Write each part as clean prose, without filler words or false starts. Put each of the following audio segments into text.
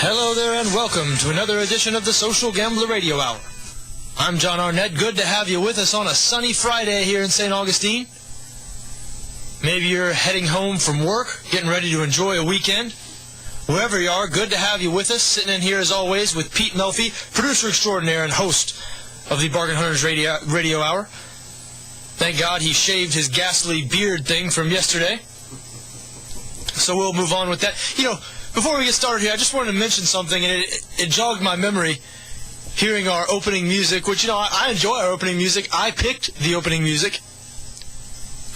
Hello there and welcome to another edition of the Social Gambler Radio Hour. I'm John Arnette. Good to have you with us on a sunny Friday here in St. Augustine. Maybe you're heading home from work, getting ready to enjoy a weekend. Wherever you are, good to have you with us. Sitting in here as always with Pete Melfi, producer extraordinaire and host of the Bargain Hunters Radio Hour. Thank God he shaved his ghastly beard thing from yesterday. So we'll move on with that. You know, before we get started here, I just wanted to mention something, and it jogged my memory hearing our opening music, which, you know, I enjoy our opening music. I picked the opening music.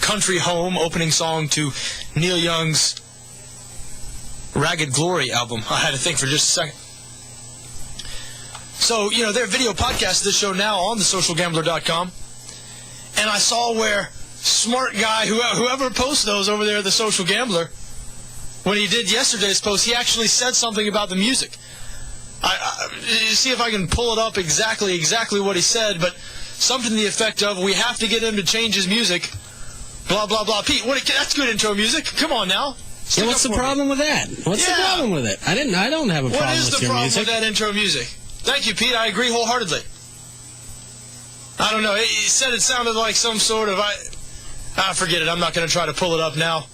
Country Home, opening song to Neil Young's Ragged Glory album. I had to think for just a second. So, you know, their video podcast this show now on thesocialgambler.com. And I saw where smart guy, whoever posts those over there at the Social Gambler, when he did yesterday's post, he actually said something about the music. I see if I can pull it up exactly what he said, but something to the effect of, we have to get him to change his music, blah, blah, blah. Pete, that's good intro music. Come on now. Yeah, what's the problem with that? What's the problem with it? I don't have a problem with your music. What is the problem with that intro music? Thank you, Pete. I agree wholeheartedly. I don't know. He said it sounded like some sort of... forget it. I'm not going to try to pull it up now.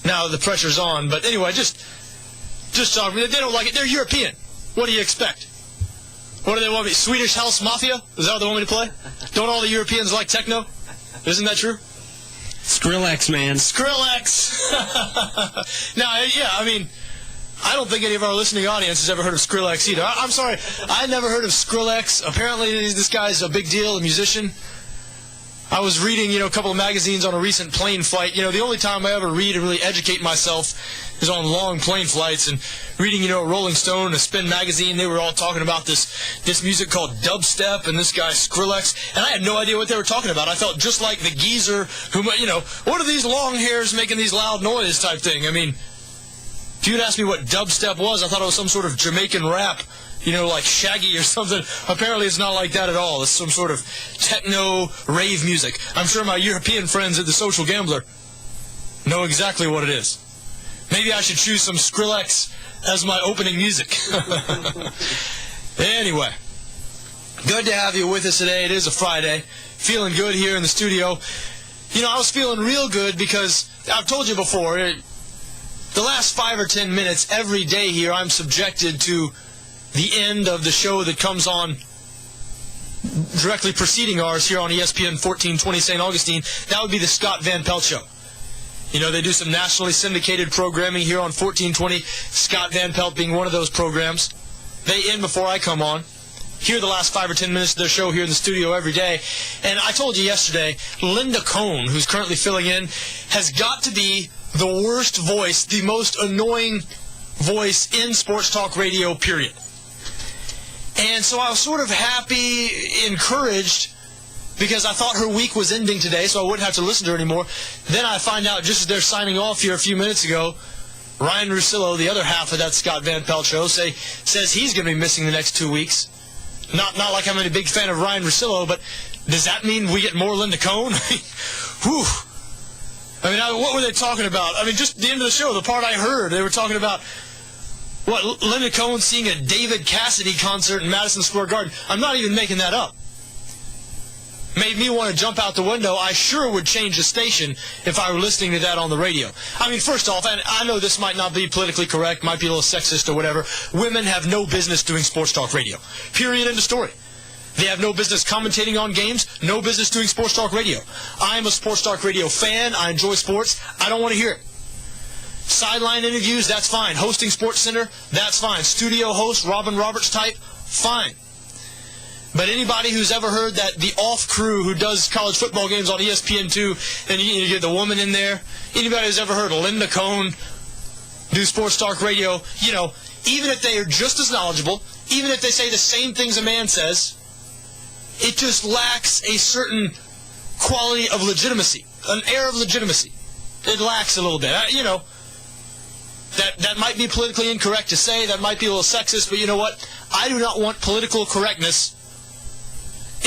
Now the pressure's on. But anyway, just talk. They don't like it. They're European. What do you expect? What do they want me? Swedish House Mafia? Is that what they want me to play? Don't all the Europeans like techno? Isn't that true? Skrillex, man. Skrillex! Now, yeah, I mean, I don't think any of our listening audience has ever heard of Skrillex either. I'm sorry, I never heard of Skrillex. Apparently, this guy's a big deal, a musician. I was reading, a couple of magazines on a recent plane flight. The only time I ever read and really educate myself is on long plane flights. And reading, Rolling Stone and a Spin magazine, they were all talking about this music called dubstep and this guy Skrillex. And I had no idea what they were talking about. I felt just like the geezer who, what are these long hairs making these loud noise type thing? I mean, if you'd asked me what dubstep was, I thought it was some sort of Jamaican rap. Like Shaggy or something. Apparently it's not like that at all. It's some sort of techno rave music. I'm sure my European friends at the Social Gambler know exactly what it is. Maybe I should choose some Skrillex as my opening music. Anyway, good to have you with us today. It is a Friday. Feeling good here in the studio. I was feeling real good because I've told you before, the last 5 or 10 minutes every day here I'm subjected to the end of the show that comes on directly preceding ours here on ESPN 1420 St. Augustine. That would be the Scott Van Pelt Show. They do some nationally syndicated programming here on 1420, Scott Van Pelt being one of those programs. They end before I come on. Hear the last 5 or 10 minutes of their show here in the studio every day. And I told you yesterday, Linda Cohn, who's currently filling in, has got to be the worst voice, the most annoying voice in sports talk radio, period. And so I was sort of happy, encouraged, because I thought her week was ending today, so I wouldn't have to listen to her anymore. Then I find out, just as they're signing off here a few minutes ago, Ryan Russillo, the other half of that Scott Van Pelt Show, says he's going to be missing the next 2 weeks. Not like I'm a big fan of Ryan Russillo, but does that mean we get more Linda Cohn? Whew. I mean, what were they talking about? I mean, just the end of the show, the part I heard, they were talking about what, Linda Cohn seeing a David Cassidy concert in Madison Square Garden. I'm not even making that up. Made me want to jump out the window. I sure would change the station if I were listening to that on the radio. I mean, first off, and I know this might not be politically correct, might be a little sexist or whatever, women have no business doing sports talk radio. Period, end of story. They have no business commentating on games, no business doing sports talk radio. I am a sports talk radio fan. I enjoy sports. I don't want to hear it. Sideline interviews, that's fine. Hosting Sports Center, that's fine. Studio host, Robin Roberts type, fine. But anybody who's ever heard that the off crew who does college football games on ESPN2, and you get the woman in there, anybody who's ever heard Linda Cohn do sports talk radio, even if they are just as knowledgeable, even if they say the same things a man says, it just lacks a certain quality of legitimacy, an air of legitimacy. It lacks a little bit. That might be politically incorrect to say, that might be a little sexist, but you know what? I do not want political correctness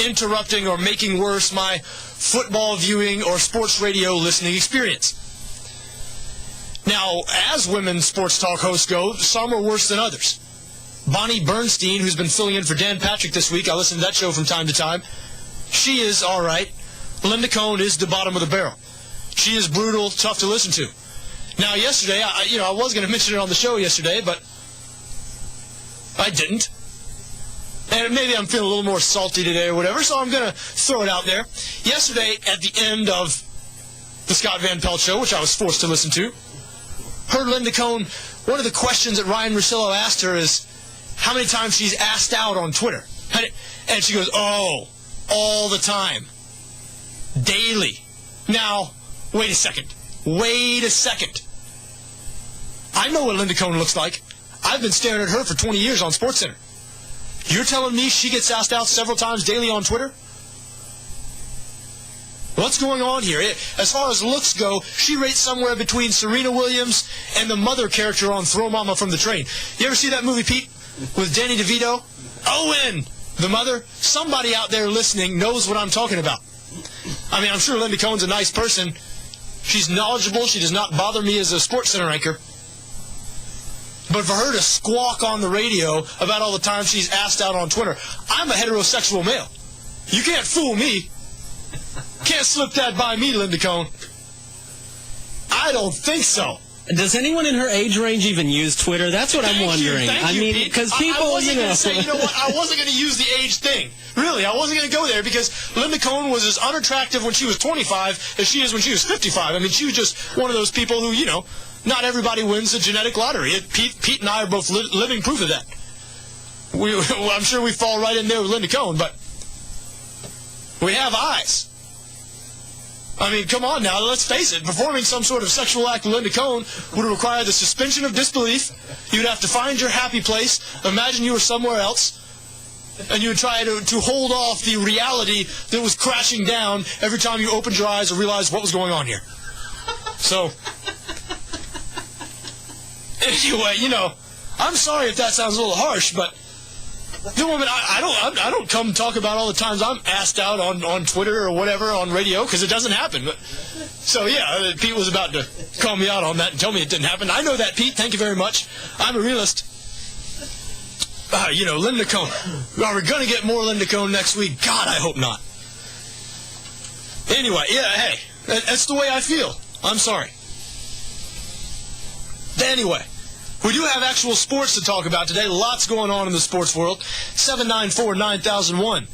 interrupting or making worse my football viewing or sports radio listening experience. Now, as women sports talk hosts go, some are worse than others. Bonnie Bernstein, who's been filling in for Dan Patrick this week. I listen to that show from time to time. She is all right. Linda Cohn is the bottom of the barrel. She is brutal, tough to listen to. Now, yesterday, I was going to mention it on the show yesterday, but I didn't. And maybe I'm feeling a little more salty today or whatever, so I'm going to throw it out there. Yesterday, at the end of the Scott Van Pelt show, which I was forced to listen to, heard Linda Cohn, one of the questions that Ryan Russillo asked her is how many times she's asked out on Twitter. And she goes, oh, all the time. Daily. Now, wait a second. I know what Linda Cohn looks like. I've been staring at her for 20 years on SportsCenter. You're telling me she gets asked out several times daily on Twitter? What's going on here? As far as looks go, she rates somewhere between Serena Williams and the mother character on Throw Mama from the Train. You ever see that movie, Pete, with Danny DeVito? Owen, the mother. Somebody out there listening knows what I'm talking about. I mean, I'm sure Linda Cohn's a nice person. She's knowledgeable. She does not bother me as a SportsCenter anchor. But for her to squawk on the radio about all the times she's asked out on Twitter, I'm a heterosexual male. You can't fool me. Can't slip that by me, Linda Cohn. I don't think so. Does anyone in her age range even use Twitter? That's what I'm wondering. Thank you, because people, I wasn't going to say, you know what? I wasn't going to use the age thing. Really, I wasn't going to go there because Linda Cohn was as unattractive when she was 25 as she is when she was 55. I mean, she was just one of those people who, not everybody wins the genetic lottery. Pete and I are both living proof of that. I'm sure we fall right in there with Linda Cohn, but we have eyes. I mean, come on now, let's face it. Performing some sort of sexual act with Linda Cohn would require the suspension of disbelief. You'd have to find your happy place. Imagine you were somewhere else. And you would try to hold off the reality that was crashing down every time you opened your eyes or realized what was going on here. So, anyway, I'm sorry if that sounds a little harsh, but the woman, I don't come talk about all the times I'm asked out on Twitter or whatever on radio because it doesn't happen. But, so yeah, Pete was about to call me out on that and tell me it didn't happen. I know that, Pete. Thank you very much. I'm a realist. Linda Cohn. Are we going to get more Linda Cohn next week? God, I hope not. Anyway, yeah, hey, that's the way I feel. I'm sorry. Anyway. We do have actual sports to talk about today. Lots going on in the sports world. 794-9001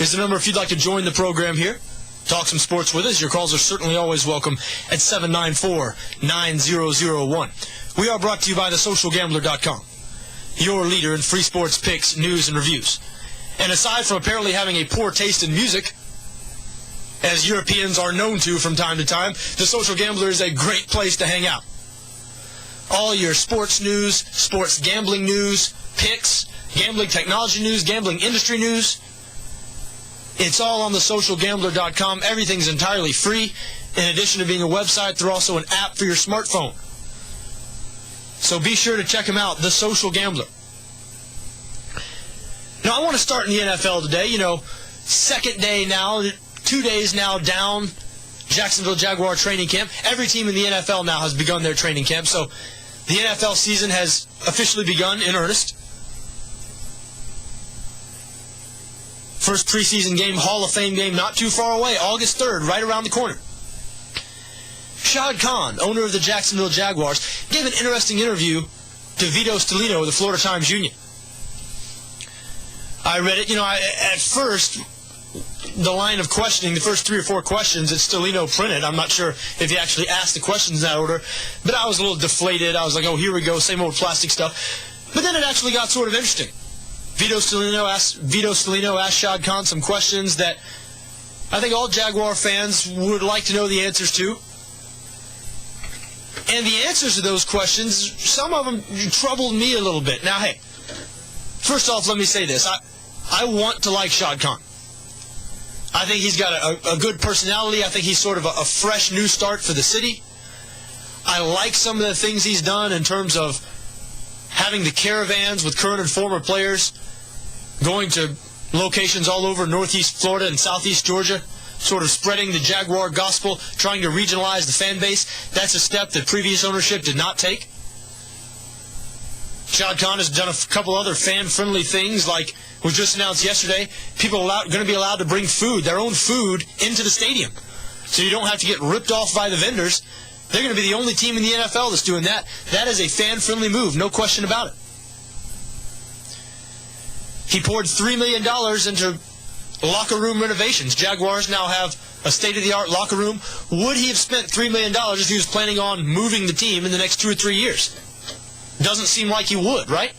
is the number if you'd like to join the program here. Talk some sports with us. Your calls are certainly always welcome at 794-9001. We are brought to you by thesocialgambler.com, your leader in free sports picks, news, and reviews. And aside from apparently having a poor taste in music, as Europeans are known to from time to time, the Social Gambler is a great place to hang out. All your sports news, sports gambling news, picks, gambling technology news, gambling industry news. It's all on thesocialgambler.com. Everything's entirely free. In addition to being a website, they're also an app for your smartphone. So be sure to check them out, The Social Gambler. Now, I want to start in the NFL today. Second day now, 2 days now down, Jacksonville Jaguar training camp. Every team in the NFL now has begun their training camp, so the NFL season has officially begun in earnest. First preseason game, Hall of Fame game, not too far away, August 3rd, right around the corner. Shad Khan, owner of the Jacksonville Jaguars, gave an interesting interview to Vito Stellino of the Florida Times Union. I read it, at first, the line of questioning, the first 3 or 4 questions that Stellino printed, I'm not sure if he actually asked the questions in that order, but I was a little deflated. I was like, oh, here we go, same old plastic stuff. But then it actually got sort of interesting. Vito Stellino asked Shad Khan some questions that I think all Jaguar fans would like to know the answers to. And the answers to those questions, some of them troubled me a little bit. Now, hey, first off, let me say this. I want to like Shad Khan. I think he's got a good personality. I think he's sort of a fresh new start for the city. I like some of the things he's done in terms of having the caravans with current and former players, going to locations all over northeast Florida and southeast Georgia, sort of spreading the Jaguar gospel, trying to regionalize the fan base. That's a step that previous ownership did not take. Shad Khan has done a couple other fan-friendly things, like was just announced yesterday. People are going to be allowed to bring food, their own food, into the stadium. So you don't have to get ripped off by the vendors. They're going to be the only team in the NFL that's doing that. That is a fan-friendly move, no question about it. He poured $3 million into locker room renovations. Jaguars now have a state-of-the-art locker room. Would he have spent $3 million if he was planning on moving the team in the next 2 or 3 years? Doesn't seem like he would, right?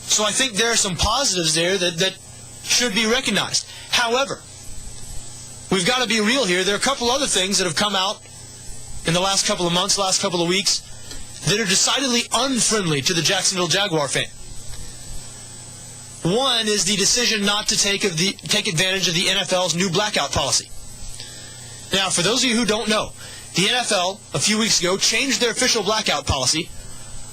So I think there are some positives there that should be recognized. However, we've got to be real here. There are a couple other things that have come out in the last couple of months, last couple of weeks, that are decidedly unfriendly to the Jacksonville Jaguar fan. One is the decision not to take advantage of the NFL's new blackout policy. Now, for those of you who don't know, the NFL, a few weeks ago, changed their official blackout policy,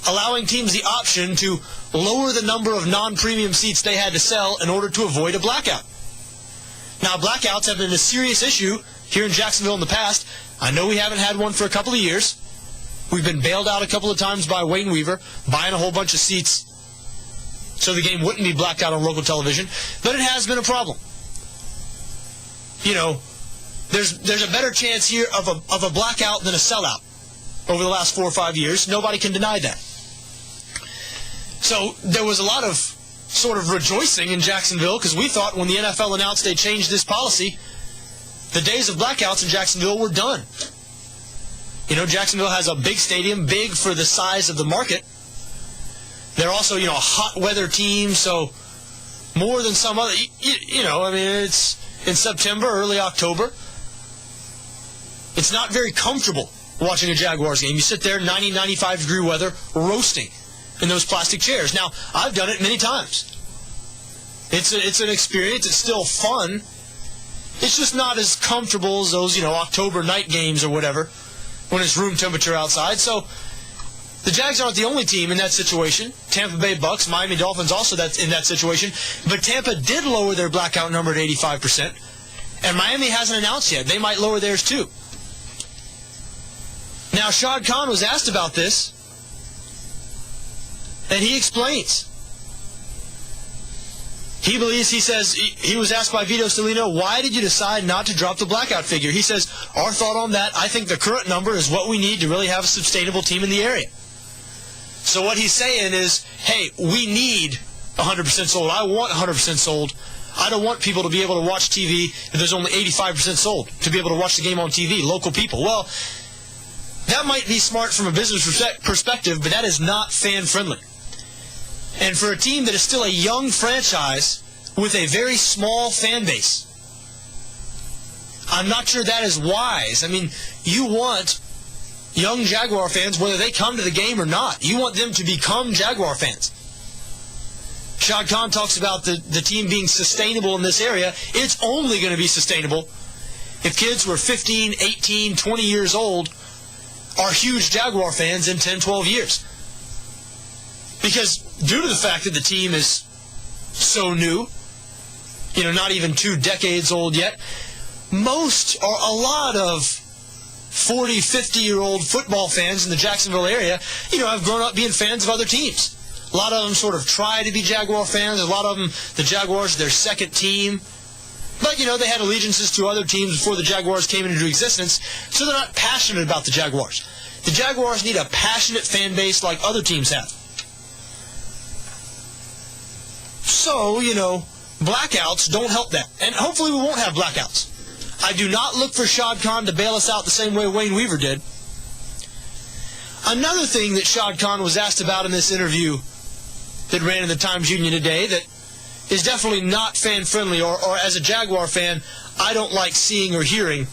allowing teams the option to lower the number of non-premium seats they had to sell in order to avoid a blackout. Now, blackouts have been a serious issue here in Jacksonville in the past. I know we haven't had one for a couple of years. We've been bailed out a couple of times by Wayne Weaver, buying a whole bunch of seats so the game wouldn't be blacked out on local television. But it has been a problem. You know, there's a better chance here of a blackout than a sellout over the last 4 or 5 years. Nobody can deny that. So there was a lot of sort of rejoicing in Jacksonville because we thought when the NFL announced they changed this policy, the days of blackouts in Jacksonville were done. You know, Jacksonville has a big stadium, big for the size of the market. They're also, you know, a hot weather team, so more than some other, you know, I mean, it's in September, early October. It's not very comfortable watching a Jaguars game. You sit there, 90, 95 degree weather, roasting in those plastic chairs. Now, I've done it many times. It's an experience. It's still fun. It's just not as comfortable as those, you know, October night games or whatever when it's room temperature outside. So the Jags aren't the only team in that situation. Tampa Bay Bucks, Miami Dolphins also in that situation. But Tampa did lower their blackout number to 85%. And Miami hasn't announced yet. They might lower theirs too. Now, Shad Khan was asked about this, and he explains. He says, he was asked by Vito Stellino, why did you decide not to drop the blackout figure? He says, our thought on that, I think the current number is what we need to really have a sustainable team in the area. So what he's saying is, hey, we need 100% sold. I want 100% sold. I don't want people to be able to watch TV if there's only 85% sold, to be able to watch the game on TV, local people. Well, that might be smart from a business perspective, but that is not fan-friendly. And for a team that is still a young franchise with a very small fan base, I'm not sure that is wise. I mean, you want young Jaguar fans, whether they come to the game or not, you want them to become Jaguar fans. Shad Khan talks about the team being sustainable in this area. It's only going to be sustainable if kids who are 15, 18, 20 years old are huge Jaguar fans in 10, 12 years. Because due to the fact that the team is so new, you know, not even 2 decades old yet, most or a lot of 40, 50-year-old football fans in the Jacksonville area, you know, have grown up being fans of other teams. A lot of them sort of try to be Jaguar fans. A lot of them, the Jaguars, their second team. But, you know, they had allegiances to other teams before the Jaguars came into existence, so they're not passionate about the Jaguars. The Jaguars need a passionate fan base like other teams have. So, you know, blackouts don't help that. And hopefully we won't have blackouts. I do not look for Shad Khan to bail us out the same way Wayne Weaver did. Another thing that Shad Khan was asked about in this interview that ran in the Times-Union today that is definitely not fan-friendly, or as a Jaguar fan, I don't like seeing or hearing,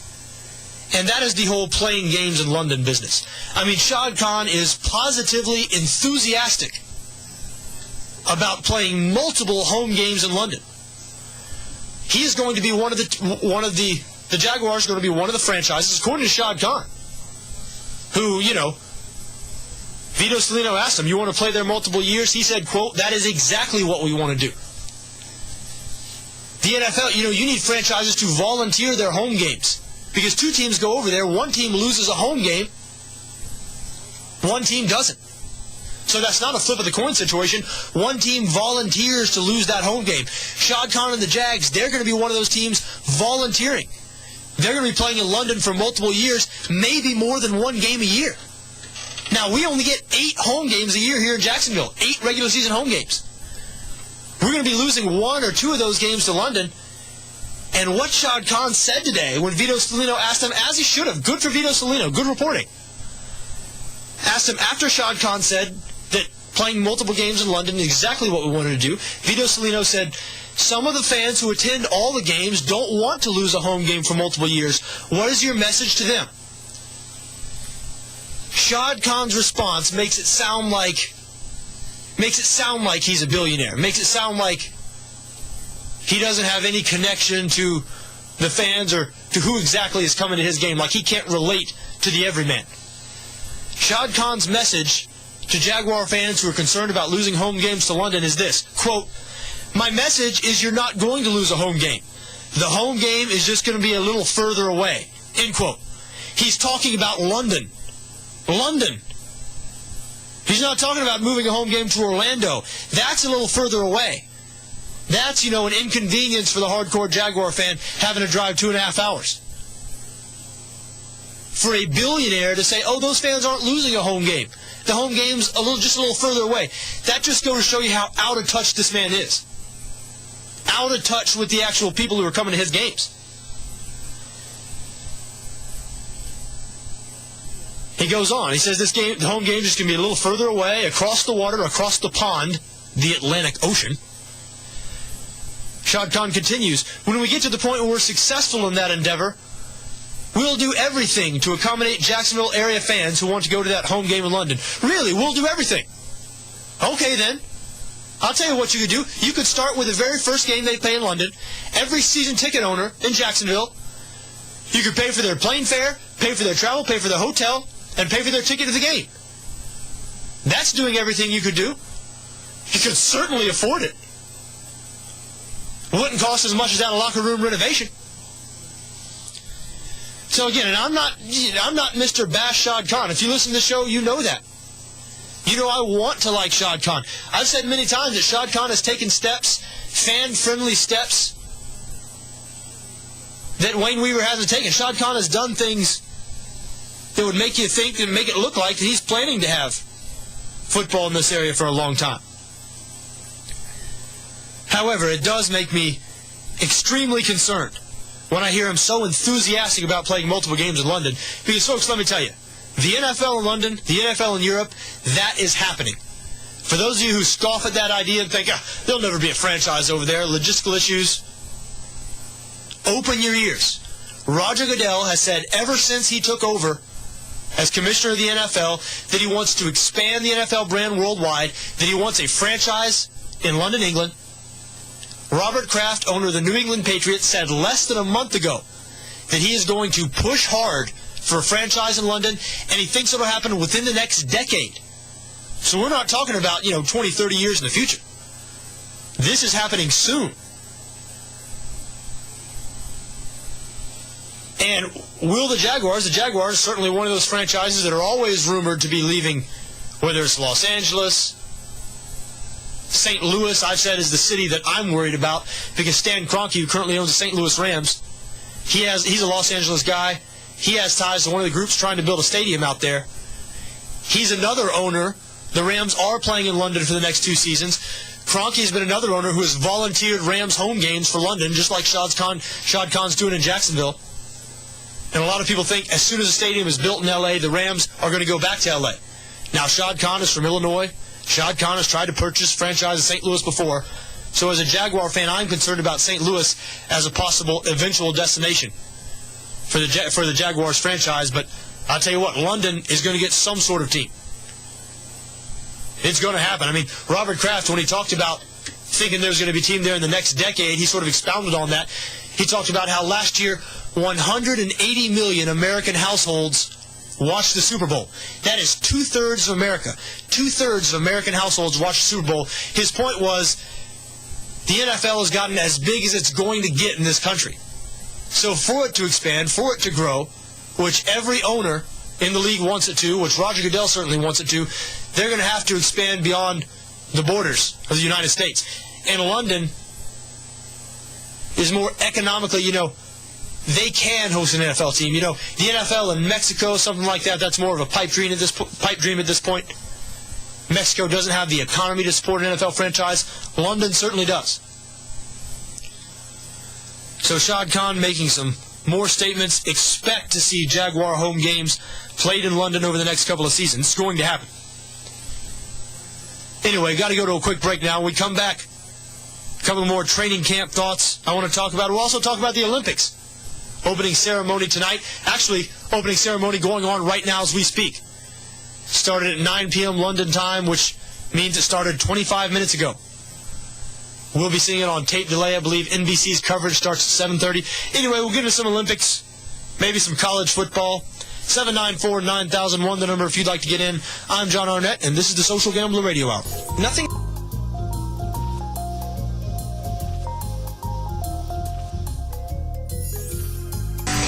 and that is the whole playing games in London business. I mean, Shad Khan is positively enthusiastic about playing multiple home games in London. He is going to be the Jaguars are going to be one of the franchises, according to Shad Khan, who, you know, Vito Stellino asked him, you want to play there multiple years? He said, quote, that is exactly what we want to do. The NFL, you know, you need franchises to volunteer their home games. Because 2 teams go over there, one team loses a home game, one team doesn't. So that's not a flip of the coin situation. One team volunteers to lose that home game. Shad Khan and the Jags, they're going to be one of those teams volunteering. They're going to be playing in London for multiple years, maybe more than one game a year. Now, we only get 8 home games a year here in Jacksonville, 8 regular season home games. We're going to be losing 1 or 2 of those games to London. And what Shad Khan said today when Vito Stellino asked him, as he should have, good for Vito Stellino, good reporting, asked him after Shad Khan said that playing multiple games in London is exactly what we wanted to do, Vito Stellino said, some of the fans who attend all the games don't want to lose a home game for multiple years. What is your message to them? Shad Khan's response makes it sound like he's a billionaire. Makes it sound like he doesn't have any connection to the fans or to who exactly is coming to his game, like he can't relate to the everyman. Shad Khan's message to Jaguar fans who are concerned about losing home games to London is this, quote, my message is you're not going to lose a home game. The home game is just going to be a little further away, end quote. He's talking about London. London. He's not talking about moving a home game to Orlando. That's a little further away. That's, an inconvenience for the hardcore Jaguar fan having to drive 2.5 hours. For a billionaire to say, oh, those fans aren't losing a home game. The home game's just a little further away. That just goes to show you how out of touch this man is. Out of touch with the actual people who are coming to his games. He goes on. He says the home game is going to be a little further away, across the water, across the pond, the Atlantic Ocean. Shad Khan continues, when we get to the point where we're successful in that endeavor, we'll do everything to accommodate Jacksonville area fans who want to go to that home game in London. Really, we'll do everything. Okay, then. I'll tell you what you could do. You could start with the very first game they play in London. Every season ticket owner in Jacksonville, you could pay for their plane fare, pay for their travel, pay for their hotel, and pay for their ticket to the game. That's doing everything you could do. You could certainly afford it. It wouldn't cost as much as that locker room renovation. So again, and I'm not Mr. Bash Shad Khan. If you listen to the show, you know that. You know I want to like Shad Khan. I've said many times that Shad Khan has taken steps, fan-friendly steps, that Wayne Weaver hasn't taken. Shad Khan has done things that would make you think and make it look like that he's planning to have football in this area for a long time. However, it does make me extremely concerned when I hear him so enthusiastic about playing multiple games in London. Because, folks, let me tell you, the NFL in London, the NFL in Europe, that is happening. For those of you who scoff at that idea and think, there'll never be a franchise over there, logistical issues, open your ears. Roger Goodell has said ever since he took over as commissioner of the NFL that he wants to expand the NFL brand worldwide, that he wants a franchise in London, England. Robert Kraft, owner of the New England Patriots, said less than a month ago that he is going to push hard for a franchise in London, and he thinks it'll happen within the next decade. So we're not talking about, 20, 30 years in the future. This is happening soon. And will the Jaguars are certainly one of those franchises that are always rumored to be leaving, whether it's Los Angeles, St. Louis, I've said, is the city that I'm worried about, because Stan Kroenke, who currently owns the St. Louis Rams, he's a Los Angeles guy. He has ties to one of the groups trying to build a stadium out there. He's another owner. The Rams are playing in London for the next 2 seasons. Kroenke's been another owner who has volunteered Rams home games for London, just like Shad Khan's doing in Jacksonville. And a lot of people think as soon as the stadium is built in L.A., the Rams are going to go back to L.A. Now, Shad Khan is from Illinois. Shad Khan has tried to purchase franchise in St. Louis before. So as a Jaguar fan, I'm concerned about St. Louis as a possible eventual destination for the Jaguars franchise. But I'll tell you what, London is going to get some sort of team. It's going to happen. I mean, Robert Kraft, when he talked about thinking there's going to be a team there in the next decade, he sort of expounded on that. He talked about how last year 180 million American households watched the Super Bowl. That is 2/3 of America. 2/3 of American households watched the Super Bowl. His point was the NFL has gotten as big as it's going to get in this country. So for it to expand, for it to grow, which every owner in the league wants it to, which Roger Goodell certainly wants it to, they're going to have to expand beyond the borders of the United States. And London is more economically, they can host an NFL team. The NFL in Mexico, something like that, that's more of a pipe dream at this point. Mexico doesn't have the economy to support an NFL franchise. London certainly does. So Shad Khan making some more statements. Expect to see Jaguar home games played in London over the next couple of seasons. It's going to happen. Anyway, got to go to a quick break now. When we come back, a couple more training camp thoughts I want to talk about. We'll also talk about the Olympics. Opening ceremony tonight. Actually, opening ceremony going on right now as we speak. Started at 9 p.m. London time, which means it started 25 minutes ago. We'll be seeing it on tape delay. I believe NBC's coverage starts at 7:30. Anyway, we'll get into some Olympics, maybe some college football. 794-9001, the number if you'd like to get in. I'm John Arnette, and this is the Social Gambler Radio Hour. Nothing.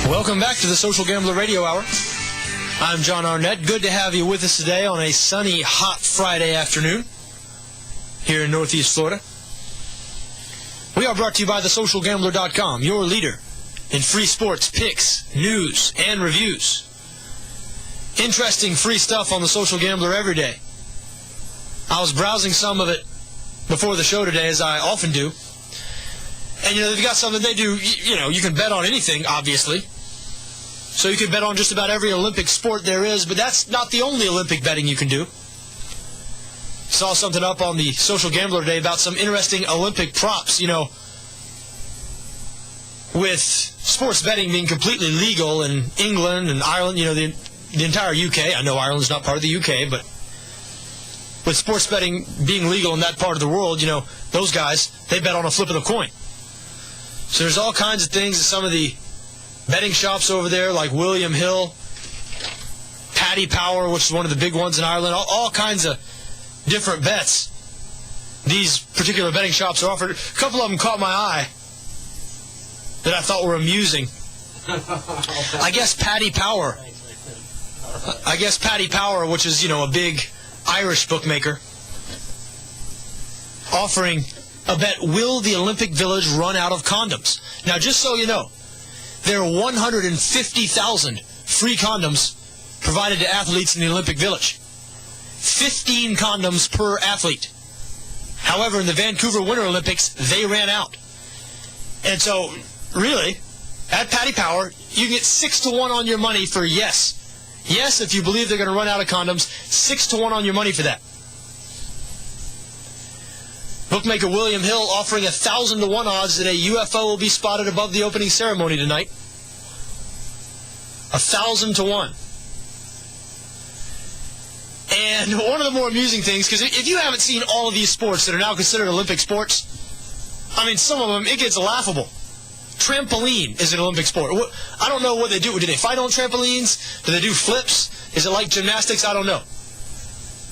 Welcome back to the Social Gambler Radio Hour. I'm John Arnette. Good to have you with us today on a sunny, hot Friday afternoon here in Northeast Florida. We are brought to you by thesocialgambler.com, your leader in free sports, picks, news, and reviews. Interesting free stuff on the Social Gambler every day. I was browsing some of it before the show today, as I often do. And, they've got something they do, you can bet on anything, obviously. So you can bet on just about every Olympic sport there is, but that's not the only Olympic betting you can do. Saw something up on the Social Gambler today about some interesting Olympic props, with sports betting being completely legal in England and Ireland, the entire UK. I know Ireland's not part of the UK, but with sports betting being legal in that part of the world, those guys, they bet on a flip of the coin. So there's all kinds of things at some of the betting shops over there, like William Hill, Paddy Power, which is one of the big ones in Ireland, all kinds of different bets these particular betting shops are offered. A couple of them caught my eye that I thought were amusing. I guess Paddy Power, which is, a big Irish bookmaker, offering a bet, will the Olympic Village run out of condoms? Now, just so you know, there are 150,000 free condoms provided to athletes in the Olympic Village. 15 condoms per athlete. However, in the Vancouver Winter Olympics, they ran out. And so, really, at Paddy Power, you can get 6-1 on your money for yes. Yes, if you believe they're going to run out of condoms, 6-1 on your money for that. Bookmaker William Hill offering 1,000-1 odds that a UFO will be spotted above the opening ceremony tonight. 1,000-1. And one of the more amusing things, because if you haven't seen all of these sports that are now considered Olympic sports, some of them, it gets laughable. Trampoline is an Olympic sport. I don't know what they do. Do they fight on trampolines? Do they do flips? Is it like gymnastics? I don't know.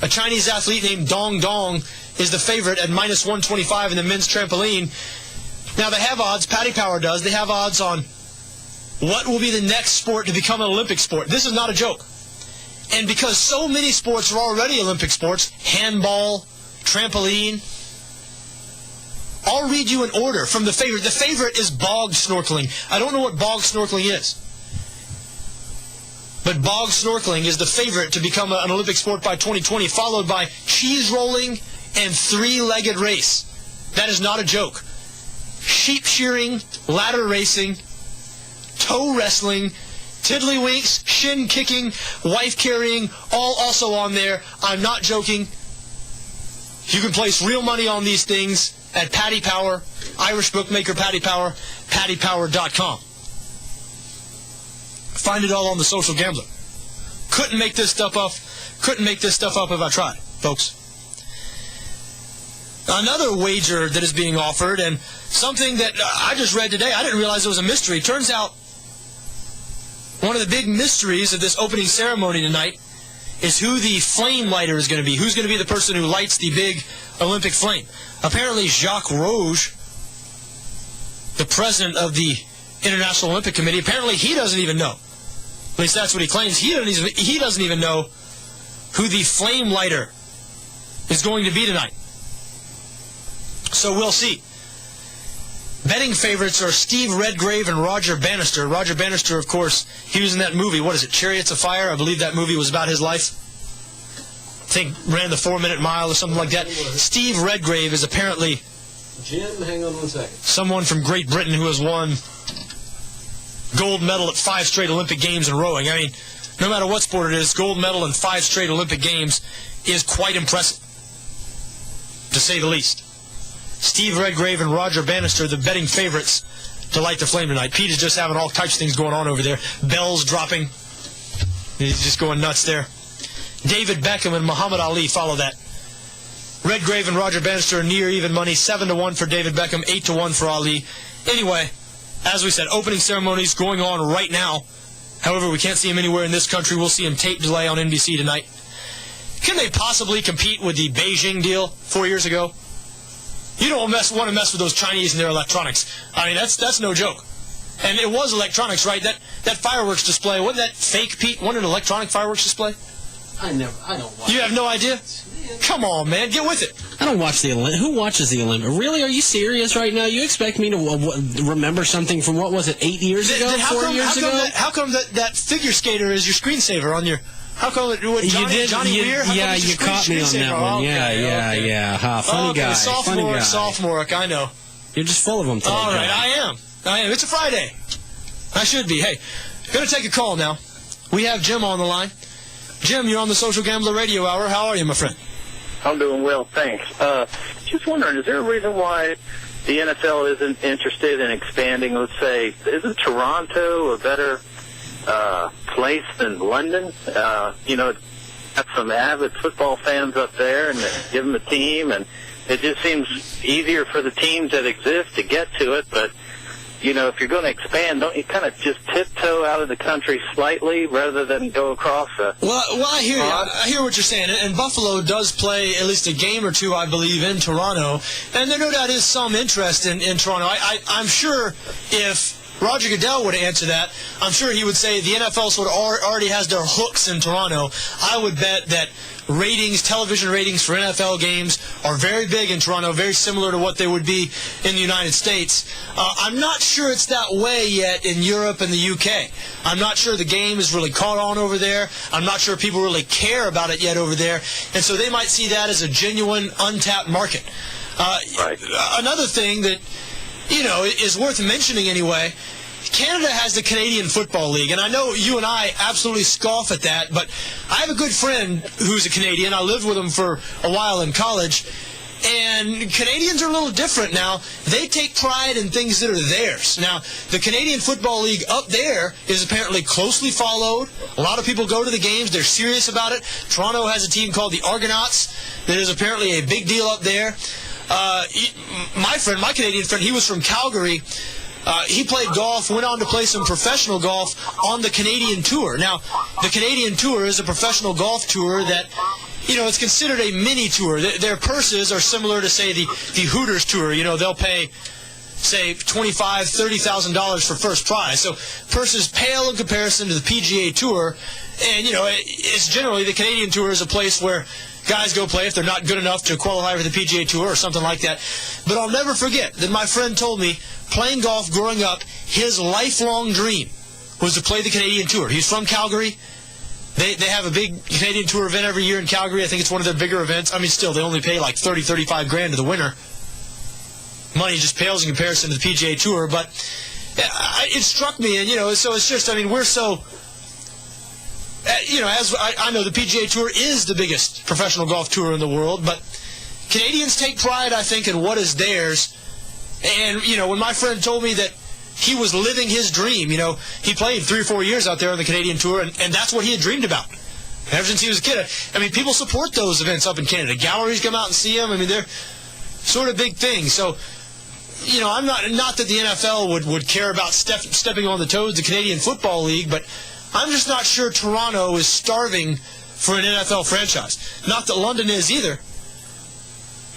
A Chinese athlete named Dong Dong is the favorite at minus 125 in the men's trampoline. Now, they have odds. Paddy Power does. They have odds on what will be the next sport to become an Olympic sport. This is not a joke. And because so many sports are already Olympic sports, handball, trampoline, I'll read you an order from the favorite. The favorite is bog snorkeling. I don't know what bog snorkeling is. But bog snorkeling is the favorite to become an Olympic sport by 2020, followed by cheese rolling and three-legged race. That is not a joke. Sheep shearing, ladder racing, toe wrestling, tiddlywinks, shin kicking, wife carrying, all also on there. I'm not joking. You can place real money on these things at Paddy Power, Irish bookmaker Paddy Power, paddypower.com. Find it all on the Social Gambler. Couldn't make this stuff up if I tried, folks. Another wager that is being offered, and something that I just read today, I didn't realize it was a mystery. Turns out one of the big mysteries of this opening ceremony tonight is who the flame lighter is going to be. Who's going to be the person who lights the big Olympic flame? Apparently, Jacques Rouge, the president of the International Olympic Committee, apparently he doesn't even know. At least that's what he claims. He doesn't even know who the flame lighter is going to be tonight. So we'll see. Betting favorites are Steve Redgrave and Roger Bannister. Roger Bannister, of course, he was in that movie. What is it, Chariots of Fire? I believe that movie was about his life. I think ran the 4-minute mile or something like that. Steve Redgrave is apparently Jim, hang on 1 second. someone from Great Britain who has won gold medal at 5 straight Olympic Games in rowing. I mean, no matter what sport it is, gold medal in 5 straight Olympic Games is quite impressive, to say the least. Steve Redgrave and Roger Bannister, the betting favorites to light the flame tonight. Pete is just having all types of things going on over there. Bells dropping. He's just going nuts there. David Beckham and Muhammad Ali follow that. Redgrave and Roger Bannister are near even money. 7-1 for David Beckham, 8-1 for Ali. Anyway, as we said, opening ceremonies going on right now. However, we can't see him anywhere in this country. We'll see him tape delay on NBC tonight. Can they possibly compete with the Beijing deal 4 years ago? You don't want to mess with those Chinese and their electronics. I mean, that's no joke. And it was electronics, right? That fireworks display, wasn't that fake, Pete? Wasn't it an electronic fireworks display? I don't watch. You have no idea? Come on, man, get with it. I don't watch the Olympics. Who watches the Olympics? Really? Are you serious right now? You expect me to remember something from, what was it, 8 years ago, 4 years ago? How come that figure skater is your screensaver on your... How come it was Johnny Weir? Yeah, you caught me on that one. Okay. Yeah. Funny guy. Sophomoric, I know. You're just full of them today. All right, I am. It's a Friday. I should be. Hey, going to take a call now. We have Jim on the line. Jim, you're on the Social Gambler Radio Hour. How are you, my friend? I'm doing well, thanks. Just wondering, is there a reason why the NFL isn't interested in expanding, let's say, isn't Toronto a better place than London? Got some avid football fans up there, and give them a team, and it just seems easier for the teams that exist to get to it. But if you're going to expand, don't you kind of just tiptoe out of the country slightly rather than go across the... Well, I hear you. I hear what you're saying. And Buffalo does play at least a game or two, I believe, in Toronto. And there no doubt is some interest in Toronto. I'm sure if Roger Goodell would answer that, I'm sure he would say the NFL sort of already has their hooks in Toronto. I would bet that television ratings for NFL games are very big in Toronto, very similar to what they would be in the United States. I'm not sure it's that way yet in Europe and the UK. I'm not sure the game is really caught on over there. I'm not sure people really care about it yet over there. And so they might see that as a genuine, untapped market. Right. Another thing that, is worth mentioning anyway, Canada has the Canadian Football League, and I know you and I absolutely scoff at that, but I have a good friend who's a Canadian. I lived with him for a while in college, and Canadians are a little different now. They take pride in things that are theirs. Now, the Canadian Football League up there is apparently closely followed. A lot of people go to the games. They're serious about it. Toronto has a team called the Argonauts that is apparently a big deal up there. My Canadian friend, he was from Calgary. He played golf, went on to play some professional golf on the Canadian Tour. Now, the Canadian Tour is a professional golf tour that, it's considered a mini tour. Their purses are similar to, say, the Hooters Tour. They'll pay, say, $25,000, $30,000 for first prize. So purses pale in comparison to the PGA Tour. And, it's generally the Canadian Tour is a place where guys go play if they're not good enough to qualify for the PGA Tour or something like that. But I'll never forget that my friend told me, playing golf growing up, his lifelong dream was to play the Canadian Tour. He's from Calgary. They have a big Canadian Tour event every year in Calgary. I think it's one of their bigger events. I mean, still, they only pay like $30,000-$35,000 to the winner. Money just pales in comparison to the PGA Tour. But it struck me, and, so it's just, we're so... as I know, the PGA Tour is the biggest professional golf tour in the world, but Canadians take pride, I think, in what is theirs. And, when my friend told me that he was living his dream, he played 3 or 4 years out there on the Canadian Tour, and that's what he had dreamed about ever since he was a kid. People support those events up in Canada. Galleries come out and see them. They're sort of big things. So, I'm not that the NFL would care about stepping on the toes of the Canadian Football League, but I'm just not sure Toronto is starving for an NFL franchise. Not that London is either.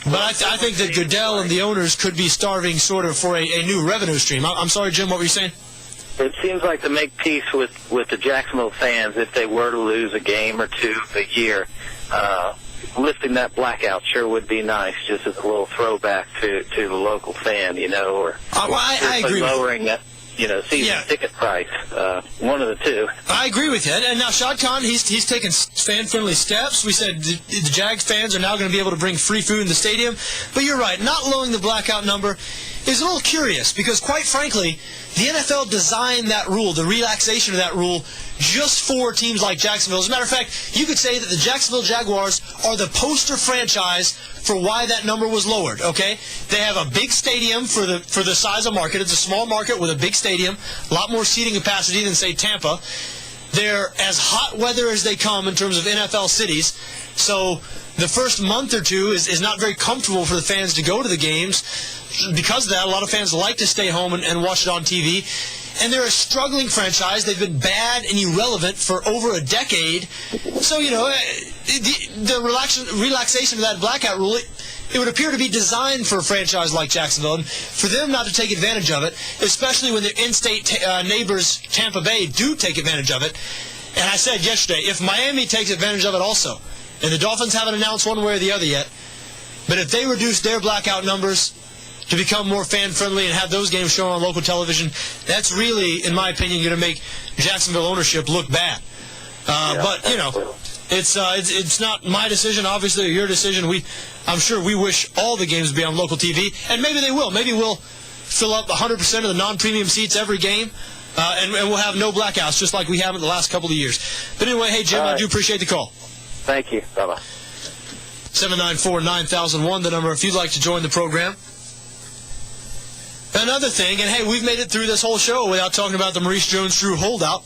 But I think that Goodell and the owners could be starving sort of for a new revenue stream. I'm sorry, Jim, what were you saying? It seems like to make peace with the Jacksonville fans if they were to lose a game or two a year. lifting that blackout sure would be nice, just as a little throwback to the local fan, or I agree lowering that, season ticket price. One of the two. I agree with you. And now Shad Khan, he's taken fan-friendly steps. We said the Jags fans are now going to be able to bring free food in the stadium. But you're right, not lowering the blackout number is a little curious because, quite frankly, the NFL designed that rule, the relaxation of that rule, just for teams like Jacksonville. As a matter of fact, you could say that the Jacksonville Jaguars are the poster franchise for why that number was lowered, okay? They have a big stadium for the size of market. It's a small market with a big stadium, a lot more seating capacity than, say, Tampa. They're as hot weather as they come in terms of NFL cities. So the first month or two is not very comfortable for the fans to go to the games. Because of that, a lot of fans like to stay home and watch it on TV. And they're a struggling franchise. They've been bad and irrelevant for over a decade. So, the relaxation of that blackout rule, it would appear to be designed for a franchise like Jacksonville. And for them not to take advantage of it, especially when their in-state neighbors, Tampa Bay, do take advantage of it. And I said yesterday, if Miami takes advantage of it also, and the Dolphins haven't announced one way or the other yet, but if they reduce their blackout numbers to become more fan-friendly and have those games shown on local television, that's really, in my opinion, going to make Jacksonville ownership look bad. But, it's not my decision, obviously, or your decision. I'm sure we wish all the games would be on local TV, and maybe they will. Maybe we'll fill up 100% of the non-premium seats every game, and we'll have no blackouts, just like we have in the last couple of years. But anyway, hey, Jim, I do appreciate the call. Thank you. Bye-bye. 794-9001, the number if you'd like to join the program. Another thing, and hey, we've made it through this whole show without talking about the Maurice Jones-Drew holdout,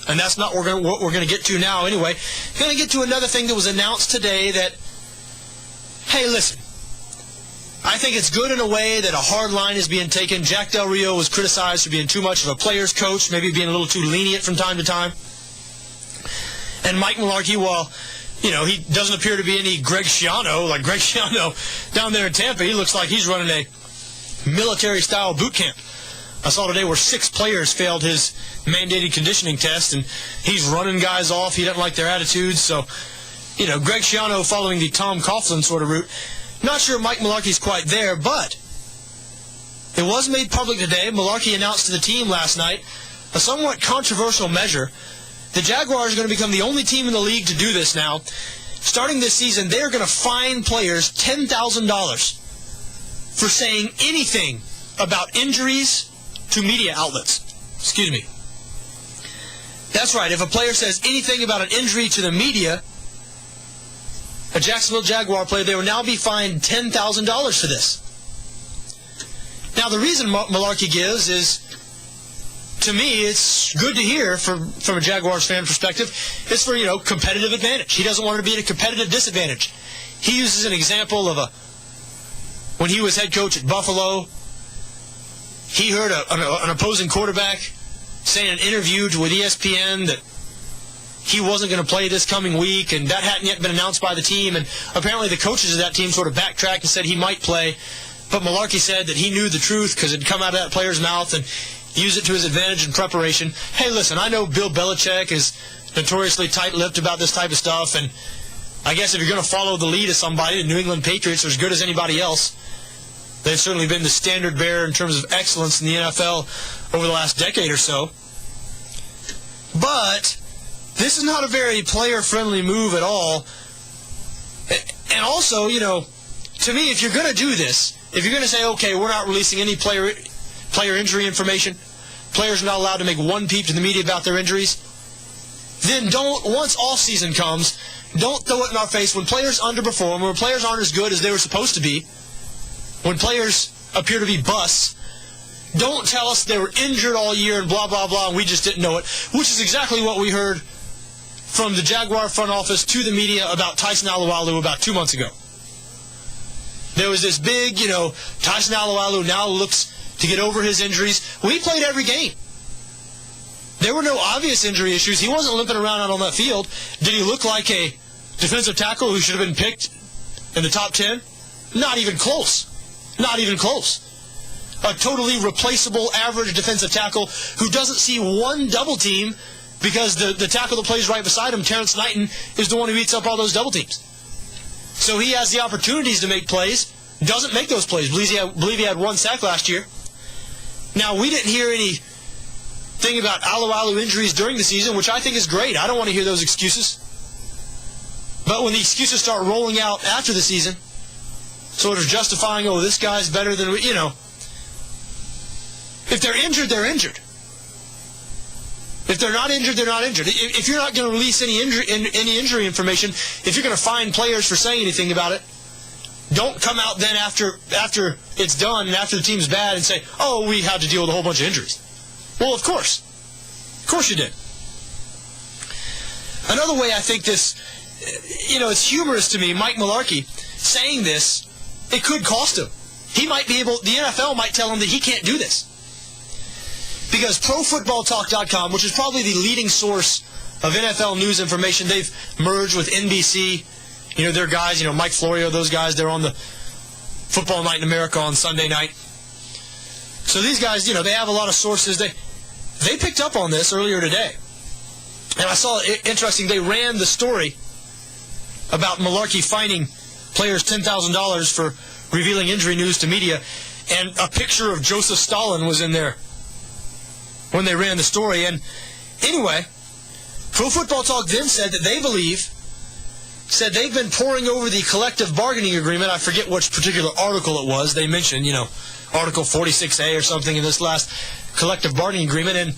and that's not what we're going to get to now anyway. Going to get to another thing that was announced today that, hey, listen, I think it's good in a way that a hard line is being taken. Jack Del Rio was criticized for being too much of a player's coach, maybe being a little too lenient from time to time. And Mike Mularkey, while he doesn't appear to be any Greg Schiano, like Greg Schiano down there in Tampa, he looks like he's running a military-style boot camp. I saw today where 6 players failed his mandated conditioning test, and he's running guys off. He doesn't like their attitudes. So, Greg Schiano following the Tom Coughlin sort of route. Not sure Mike Mularkey's quite there, but it was made public today. Mularkey announced to the team last night a somewhat controversial measure. The Jaguars are going to become the only team in the league to do this now. Starting this season, they're going to fine players $10,000 for saying anything about injuries to media outlets. Excuse me. That's right. If a player says anything about an injury to the media, a Jacksonville Jaguar player, they will now be fined $10,000 for this. Now, the reason Mularkey gives is, to me, it's good to hear from a Jaguars fan perspective. It's for, competitive advantage. He doesn't want to be at a competitive disadvantage. He uses an example of when he was head coach at Buffalo, he heard an opposing quarterback say in an interview with ESPN that he wasn't going to play this coming week, and that hadn't yet been announced by the team, and apparently the coaches of that team sort of backtracked and said he might play, but Mularkey said that he knew the truth because it had come out of that player's mouth and used it to his advantage in preparation. Hey, listen, I know Bill Belichick is notoriously tight-lipped about this type of stuff, and I guess if you're going to follow the lead of somebody, the New England Patriots are as good as anybody else. They've certainly been the standard bearer in terms of excellence in the NFL over the last decade or so. But this is not a very player-friendly move at all. And also, to me, if you're going to do this, if you're going to say, okay, we're not releasing any player injury information, players are not allowed to make one peep to the media about their injuries, then once off-season comes, don't throw it in our face when players underperform, when players aren't as good as they were supposed to be, when players appear to be busts. Don't tell us they were injured all year and blah, blah, blah, and we just didn't know it, which is exactly what we heard from the Jaguar front office to the media about Tyson Alualu about 2 months ago. There was this big, Tyson Alualu now looks to get over his injuries. Well, he played every game. There were no obvious injury issues. He wasn't limping around out on that field. Did he look like a defensive tackle who should have been picked in the top 10? Not even close. Not even close. A totally replaceable average defensive tackle who doesn't see one double team because the tackle that plays right beside him, Terrence Knighton, is the one who eats up all those double teams. So he has the opportunities to make plays, doesn't make those plays. Believe he had 1 sack last year. Now, we didn't hear anything about alu injuries during the season, which I think is great. I don't want to hear those excuses. But when the excuses start rolling out after the season, sort of justifying, oh, this guy's better than, if they're injured, they're injured. If they're not injured, they're not injured. If you're not going to release any injury information, if you're going to fine players for saying anything about it, don't come out then after it's done and after the team's bad and say, oh, we had to deal with a whole bunch of injuries. Well, of course. Of course you did. Another way I think this, it's humorous to me, Mike Mularkey saying this, it could cost him. The NFL might tell him that he can't do this. Because ProFootballTalk.com, which is probably the leading source of NFL news information, they've merged with NBC. Their guys, Mike Florio, those guys, they're on the Football Night in America on Sunday night. So these guys, they have a lot of sources. They picked up on this earlier today. And I saw it interesting. They ran the story about Mularkey fining players $10,000 for revealing injury news to media. And a picture of Joseph Stalin was in there when they ran the story. And anyway, Pro Football Talk then said that they've been poring over the collective bargaining agreement. I forget which particular article it was. They mentioned, Article 46A or something in this last collective bargaining agreement. And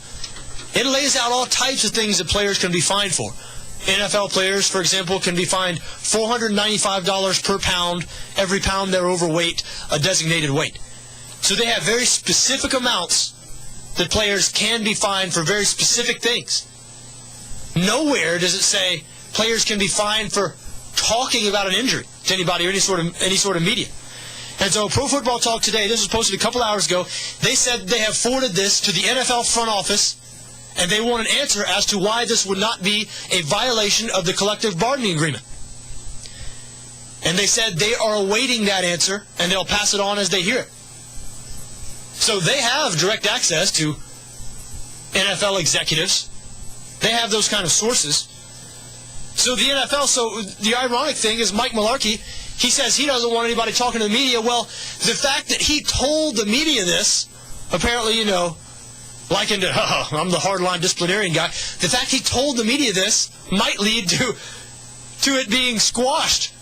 it lays out all types of things that players can be fined for. NFL players, for example, can be fined $495 per pound, every pound they're overweight, a designated weight. So they have very specific amounts that players can be fined for very specific things. Nowhere does it say players can be fined for talking about an injury to anybody or any sort of media. And so Pro Football Talk today, this was posted a couple hours ago, they said they have forwarded this to the NFL front office, and they want an answer as to why this would not be a violation of the collective bargaining agreement. And they said they are awaiting that answer, and they'll pass it on as they hear it. So they have direct access to NFL executives. They have those kind of sources. So the NFL, the ironic thing is Mike Mularkey, he says he doesn't want anybody talking to the media. Well, the fact that he told the media this, apparently, likened to, I'm the hardline disciplinarian guy, the fact he told the media this might lead to it being squashed.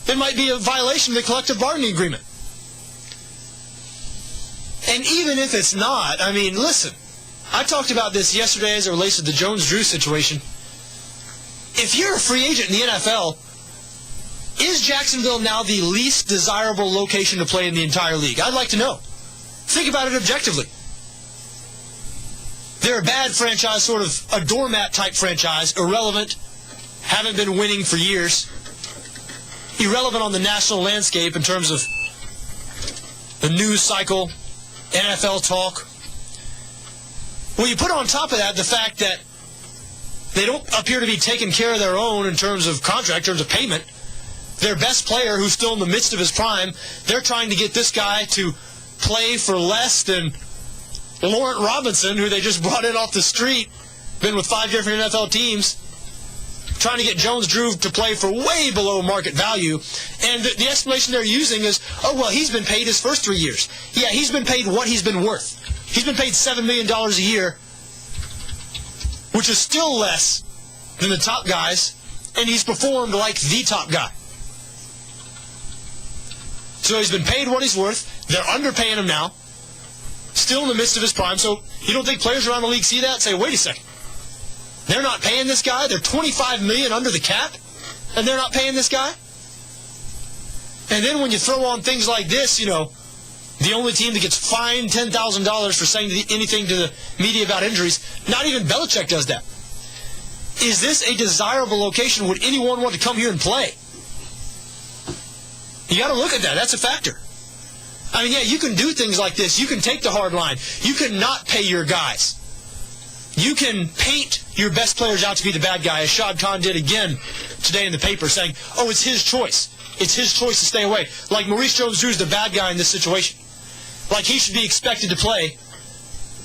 It might be a violation of the collective bargaining agreement. And even if it's not, listen, I talked about this yesterday as it relates to the Jones-Drew situation. If you're a free agent in the NFL, is Jacksonville now the least desirable location to play in the entire league? I'd like to know. Think about it objectively. They're a bad franchise, sort of a doormat type franchise, irrelevant, haven't been winning for years, irrelevant on the national landscape in terms of the news cycle, NFL talk. Well, you put on top of that the fact that they don't appear to be taking care of their own in terms of contract, in terms of payment. Their best player, who's still in the midst of his prime, they're trying to get this guy to play for less than Laurent Robinson, who they just brought in off the street, been with 5 different NFL teams, trying to get Jones-Drew to play for way below market value. And the explanation they're using is, oh, well, he's been paid his first 3 years. Yeah, he's been paid what he's been worth. He's been paid $7 million a year, which is still less than the top guys, and he's performed like the top guy. So he's been paid what he's worth. They're underpaying him now, still in the midst of his prime. So you don't think players around the league see that and say, wait a second, they're not paying this guy? They're $25 million under the cap, and they're not paying this guy? And then when you throw on things like this, the only team that gets fined $10,000 for saying anything to the media about injuries, not even Belichick does that. Is this a desirable location? Would anyone want to come here and play? You got to look at that. That's a factor. Yeah, you can do things like this. You can take the hard line. You can not pay your guys. You can paint your best players out to be the bad guy, as Shad Khan did again today in the paper, saying, oh, it's his choice. It's his choice to stay away. Like Maurice Jones-Drew is the bad guy in this situation. Like he should be expected to play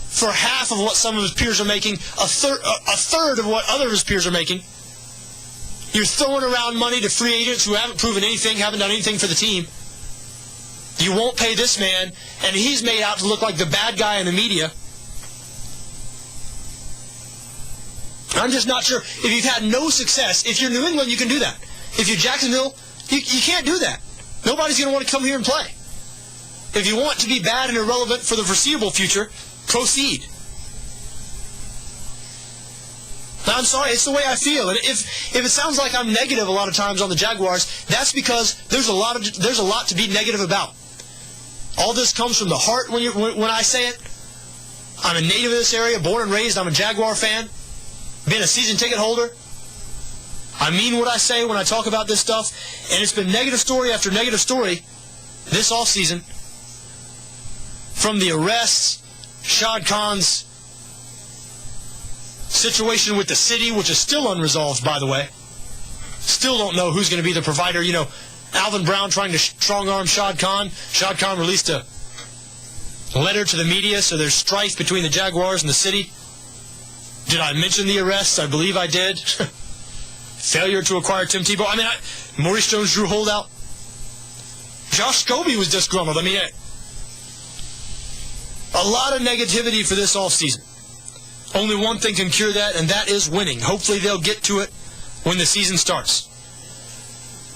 for half of what some of his peers are making, a third of what other of his peers are making, You're throwing around money to free agents who haven't proven anything, haven't done anything for the team. You won't pay this man, and he's made out to look like the bad guy in the media. I'm just not sure. If you've had no success, if you're New England, you can do that. If you're Jacksonville, you can't do that. Nobody's going to want to come here and play. If you want to be bad and irrelevant for the foreseeable future, proceed. I'm sorry, it's the way I feel. And if it sounds like I'm negative a lot of times on the Jaguars, that's because there's a lot to be negative about. All this comes from the heart when I say it. I'm a native of this area, born and raised. I'm a Jaguar fan. Been a season ticket holder. I mean what I say when I talk about this stuff. And it's been negative story after negative story this offseason. From the arrests, Shad Khan's situation with the city, which is still unresolved, by the way. Still don't know who's going to be the provider. You know, Alvin Brown trying to strong-arm Shad Khan. Shad Khan released a letter to the media, so there's strife between the Jaguars and the city. Did I mention the arrests? I believe I did. Failure to acquire Tim Tebow. I mean, Maurice Jones-Drew holdout. Josh Scobie was disgruntled. I mean, a lot of negativity for this offseason. Only one thing can cure that, and that is winning. Hopefully they'll get to it when the season starts.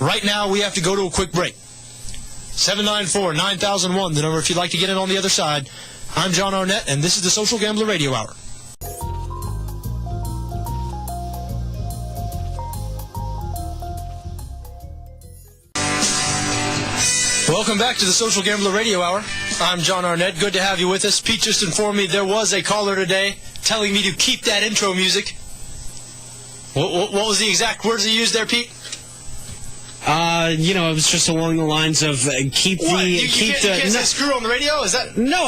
Right now, we have to go to a quick break. 794-9001, the number if you'd like to get in on the other side. I'm John Arnette, and this is the Social Gambler Radio Hour. Welcome back to the Social Gambler Radio Hour. I'm John Arnette. Good to have you with us. Pete just informed me there was a caller today telling me to keep that intro music. What was the exact words he used there, Pete? It was just along the lines of keep you can't say screw on the radio? Is that? No,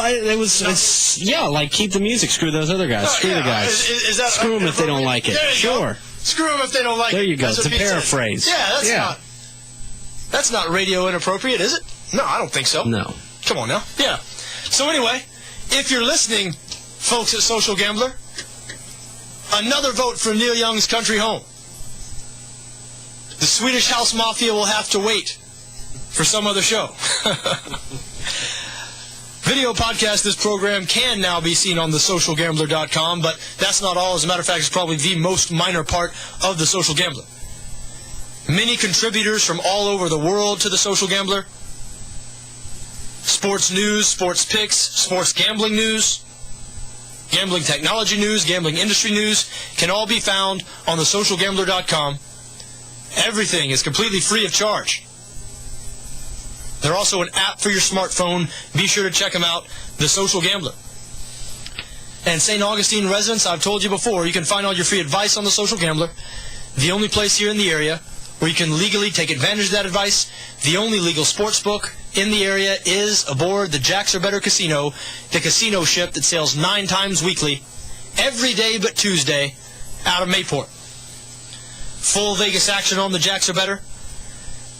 like keep the music. Screw those other guys. Screw the guys. Is that screw them if they don't like it. Sure. Go. Screw them if they don't like it. There you go. That's it's a paraphrase. Yeah, that's not radio inappropriate, is it? No, I don't think so. No. Come on now. Yeah. So anyway, if you're listening, folks at Social Gambler, another vote for Neil Young's Country Home. The Swedish House Mafia will have to wait for some other show. Video podcast this program can now be seen on thesocialgambler.com, but that's not all. As a matter of fact, it's probably the most minor part of the Social Gambler. Many contributors from all over the world to the Social Gambler. Sports news, sports picks, sports gambling news, gambling technology news, gambling industry news can all be found on thesocialgambler.com. Everything is completely free of charge. They're also an app for your smartphone. Be sure to check them out, The Social Gambler. And St. Augustine residents, I've told you before, you can find all your free advice on The Social Gambler. The only place here in the area where you can legally take advantage of that advice. The only legal sports book in the area is aboard the Jacks Are Better Casino, the casino ship that sails 9 times weekly, every day but Tuesday, out of Mayport. Full Vegas action on the Jacks Are Better.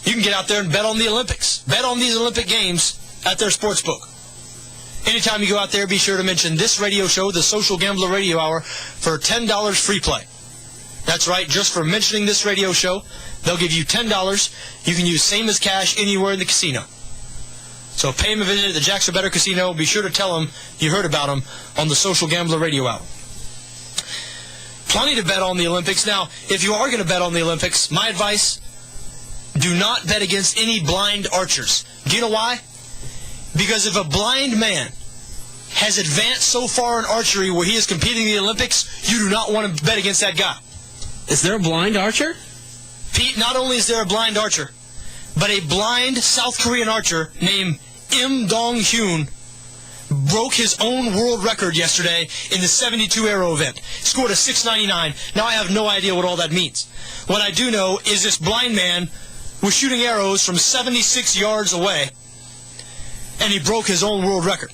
You can get out there and bet on the Olympics. Bet on these Olympic Games at their sports book. Anytime you go out there, be sure to mention this radio show, the Social Gambler Radio Hour, for $10 free play. That's right, just for mentioning this radio show, they'll give you $10. You can use same as cash anywhere in the casino. So pay them a visit at the Jacks Are Better Casino. Be sure to tell them you heard about them on the Social Gambler Radio Hour. Plenty to bet on the Olympics. Now, if you are going to bet on the Olympics, my advice, do not bet against any blind archers. Do you know why? Because if a blind man has advanced so far in archery where he is competing in the Olympics, you do not want to bet against that guy. Is there a blind archer? Pete, not only is there a blind archer, but a blind South Korean archer named Im Dong-hyun broke his own world record yesterday in the 72 arrow event. Scored a 699. Now I have no idea what all that means. What I do know is this blind man was shooting arrows from 76 yards away, and he broke his own world record.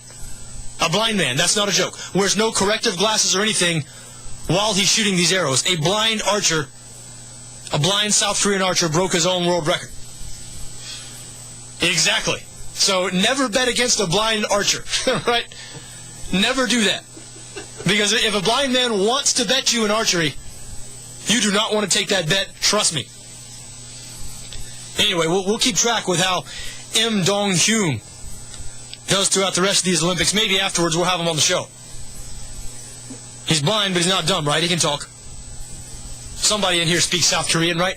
A blind man, that's not a joke. Wears no corrective glasses or anything while he's shooting these arrows. A blind archer, a blind South Korean archer broke his own world record. Exactly. So never bet against a blind archer, right? Never do that. Because if a blind man wants to bet you in archery, you do not want to take that bet, trust me. Anyway, we'll keep track with how M. Dong-hyun does throughout the rest of these Olympics. Maybe afterwards we'll have him on the show. He's blind, but he's not dumb, right? He can talk. Somebody in here speaks South Korean, right?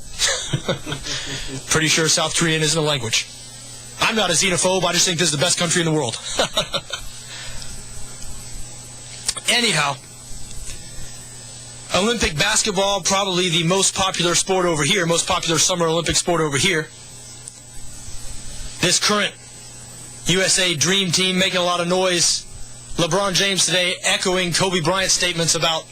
Pretty sure South Korean isn't a language. I'm not a xenophobe. I just think this is the best country in the world. Anyhow, Olympic basketball, probably the most popular sport over here, most popular summer Olympic sport over here. This current USA Dream Team making a lot of noise. LeBron James today echoing Kobe Bryant's statements about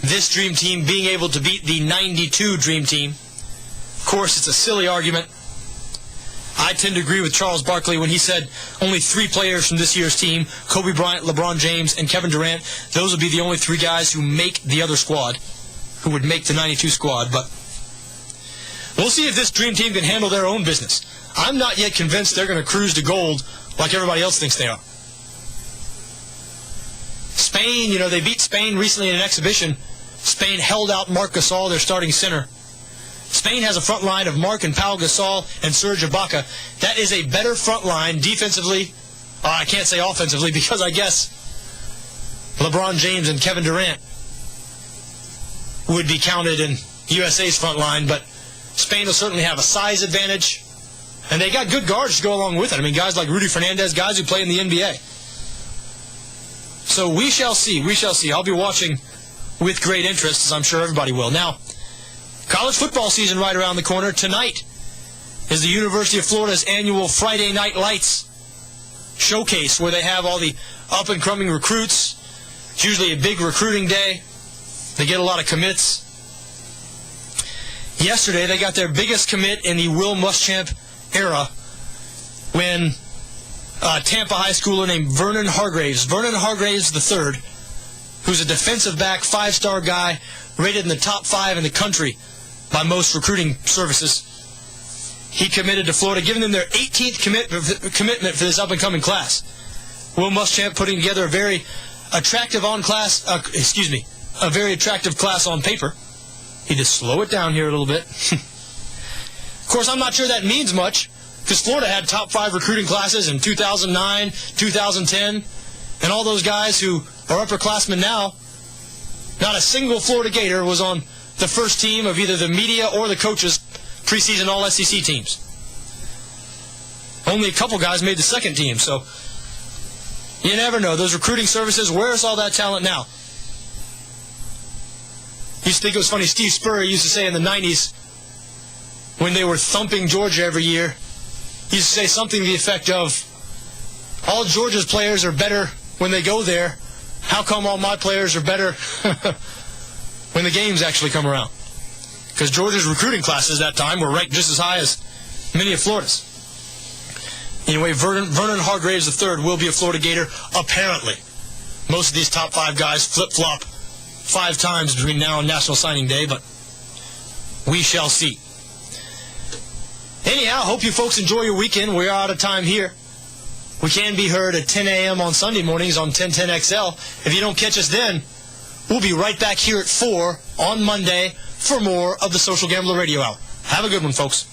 this Dream Team being able to beat the 92 Dream Team. Of course, it's a silly argument. I tend to agree with Charles Barkley when he said only 3 players from this year's team, Kobe Bryant, LeBron James, and Kevin Durant, those would be the only 3 guys who make the other squad, who would make the 92 squad. But we'll see if this Dream Team can handle their own business. I'm not yet convinced they're going to cruise to gold like everybody else thinks they are. Spain, they beat Spain recently in an exhibition. Spain held out Marc Gasol, their starting center. Spain has a front line of Marc and Pau Gasol and Serge Ibaka. That is a better front line defensively. I can't say offensively because I guess LeBron James and Kevin Durant would be counted in USA's front line, but Spain will certainly have a size advantage. And they got good guards to go along with it. I mean, guys like Rudy Fernandez, guys who play in the NBA. So we shall see. We shall see. I'll be watching with great interest, as I'm sure everybody will. Now, college football season right around the corner. Tonight is the University of Florida's annual Friday Night Lights showcase, where they have all the up-and-coming recruits. It's usually a big recruiting day. They get a lot of commits. Yesterday, they got their biggest commit in the Will Muschamp era when a Tampa high schooler named Vernon Hargraves III, who's a defensive back, 5-star guy, rated in the top 5 in the country by most recruiting services. He committed to Florida, giving them their 18th commitment for this up-and-coming class. Will Muschamp putting together a very attractive class on paper. He just slow it down here a little bit. Of course, I'm not sure that means much, because Florida had top 5 recruiting classes in 2009, 2010, and all those guys who are upperclassmen now, not a single Florida Gator was on the first team of either the media or the coaches' preseason All-SEC teams. Only a couple guys made the second team, so you never know. Those recruiting services, where's all that talent now? Used to think it was funny, Steve Spurrier used to say in the 90s, when they were thumping Georgia every year, he used to say something to the effect of, all Georgia's players are better when they go there. How come all my players are better when the games actually come around? Because Georgia's recruiting classes that time were ranked just as high as many of Florida's. Anyway, Vernon Hargraves III will be a Florida Gator, apparently. Most of these top 5 guys flip-flop 5 times between now and National Signing Day, but we shall see. Anyhow, hope you folks enjoy your weekend. We're out of time here. We can be heard at 10 a.m. on Sunday mornings on 1010XL. If you don't catch us then, we'll be right back here at 4 on Monday for more of the Social Gambler Radio Hour. Have a good one, folks.